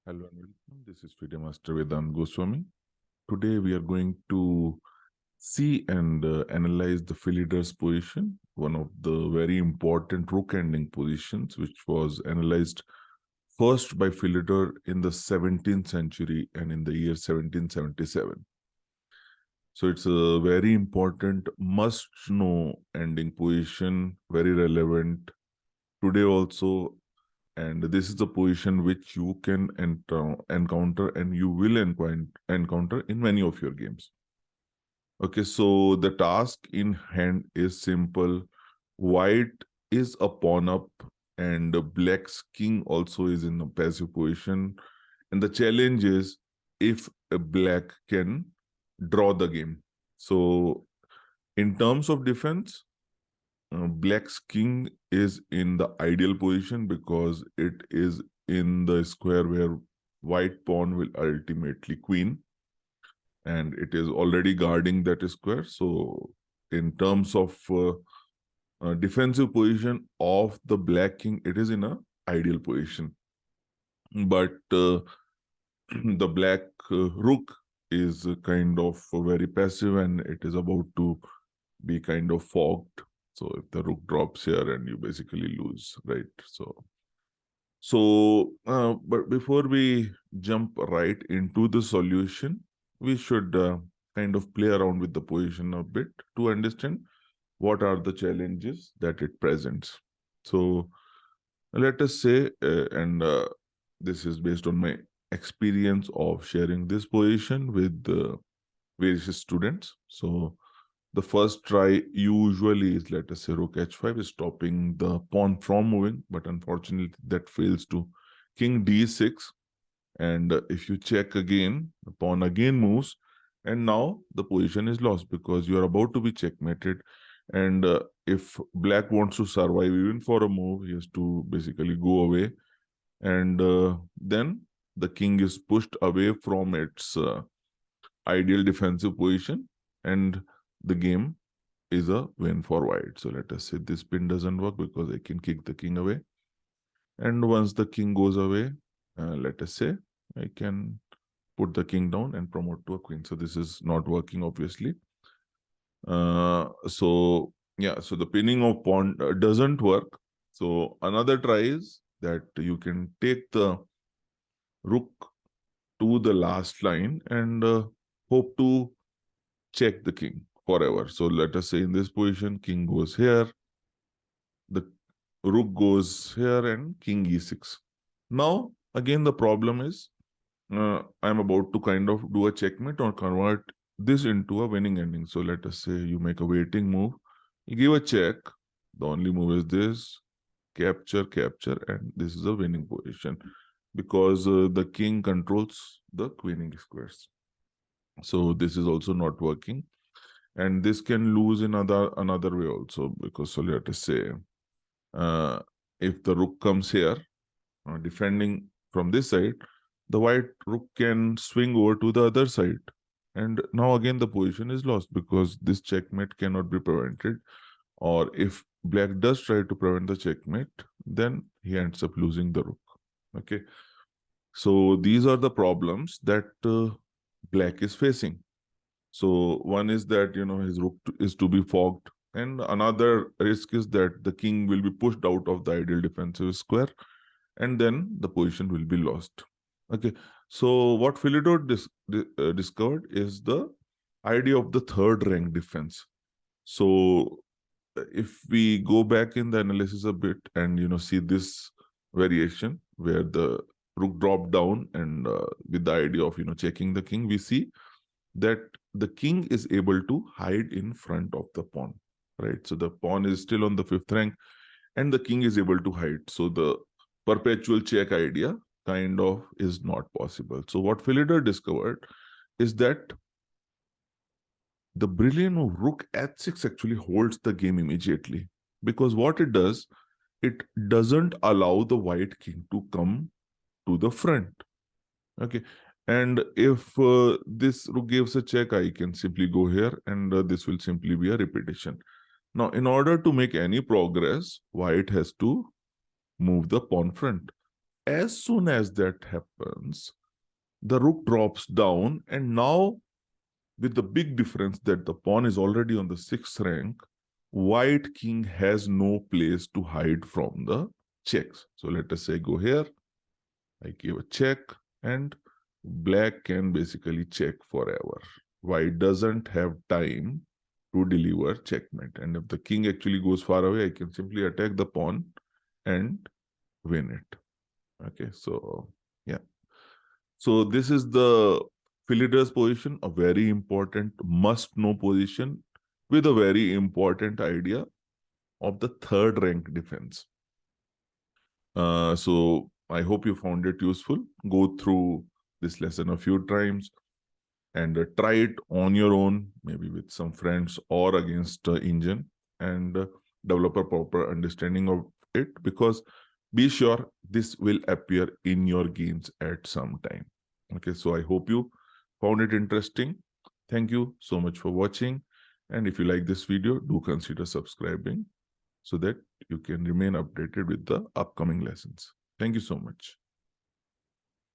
Hello and welcome. This is FIDE Master Vedant Goswami. Today we are going to see and analyze the Philidor's position, one of the very important rook ending positions, which was analyzed first by Philidor in the 17th century and in the year 1777. So it's a very important, must-know ending position, very relevant today also, and this is the position which you can encounter and you will encounter in many of your games. Okay, so the task in hand is simple. White is a pawn up and black's king also is in a passive position. And the challenge is if a black can draw the game. So in terms of defense, black's king is in the ideal position because it is in the square where white pawn will ultimately queen, and it is already guarding that square. So in terms of defensive position of the black king, it is in a ideal position. But the black rook is kind of very passive and it is about to be kind of fogged. So if the rook drops here and you basically lose, right? But before we jump right into the solution, we should kind of play around with the position a bit to understand what are the challenges that it presents. So let us say, and this is based on my experience of sharing this position with various students. So the first try usually is, let us say, rook h5 is stopping the pawn from moving, but unfortunately that fails to king d6. And if you check again, the pawn again moves, and now the position is lost because you are about to be checkmated. And if black wants to survive even for a move, he has to basically go away. And then the king is pushed away from its ideal defensive position, and the game is a win for white. So let us say this pin doesn't work because I can kick the king away. And once the king goes away, let us say I can put the king down and promote to a queen. So this is not working, obviously. So yeah, so the pinning of pawn doesn't work. So another try is that you can take the rook to the last line and hope to check the king forever. So let us say in this position, king goes here, the rook goes here, and king e6. Now, again, the problem is I'm about to kind of do a checkmate or convert this into a winning ending. So let us say you make a waiting move, you give a check. The only move is this, capture, capture, and this is a winning position because the king controls the queening squares. So this is also not working. And this can lose in another way also because, so let us say, uh, if the rook comes here, defending from this side, the white rook can swing over to the other side. And now again, the position is lost because this checkmate cannot be prevented. Or if black does try to prevent the checkmate, then he ends up losing the rook. Okay. So these are the problems that black is facing. So one is that, his rook is to be fogged. And another risk is that the king will be pushed out of the ideal defensive square, and then the position will be lost. Okay, so what Philidor discovered is the idea of the third rank defense. So if we go back in the analysis a bit and see this variation where the rook dropped down and with the idea of checking the king, we see that the king is able to hide in front of the pawn, right? So the pawn is still on the fifth rank and the king is able to hide. So the perpetual check idea kind of is not possible. So what Philidor discovered is that the brilliant move rook h6 actually holds the game immediately, because what it does, it doesn't allow the white king to come to the front. Okay, and if this rook gives a check, I can simply go here and this will simply be a repetition. Now, in order to make any progress, white has to move the pawn front. as soon as that happens, the rook drops down, and now with the big difference that the pawn is already on the 6th rank, white king has no place to hide from the checks. So let us say go here, I give a check, and black can basically check forever. White doesn't have time to deliver checkmate. And if the king actually goes far away, I can simply attack the pawn and win it. Okay, so yeah. So this is the Philidor's position, a very important must-know position with a very important idea of the 3rd rank defense. So I hope you found it useful. Go through this lesson a few times and try it on your own, maybe with some friends or against engine, and develop a proper understanding of it, because be sure this will appear in your games at some time. Okay, so I hope you found it interesting. Thank you so much for watching. And if you like this video, do consider subscribing so that you can remain updated with the upcoming lessons. Thank you so much.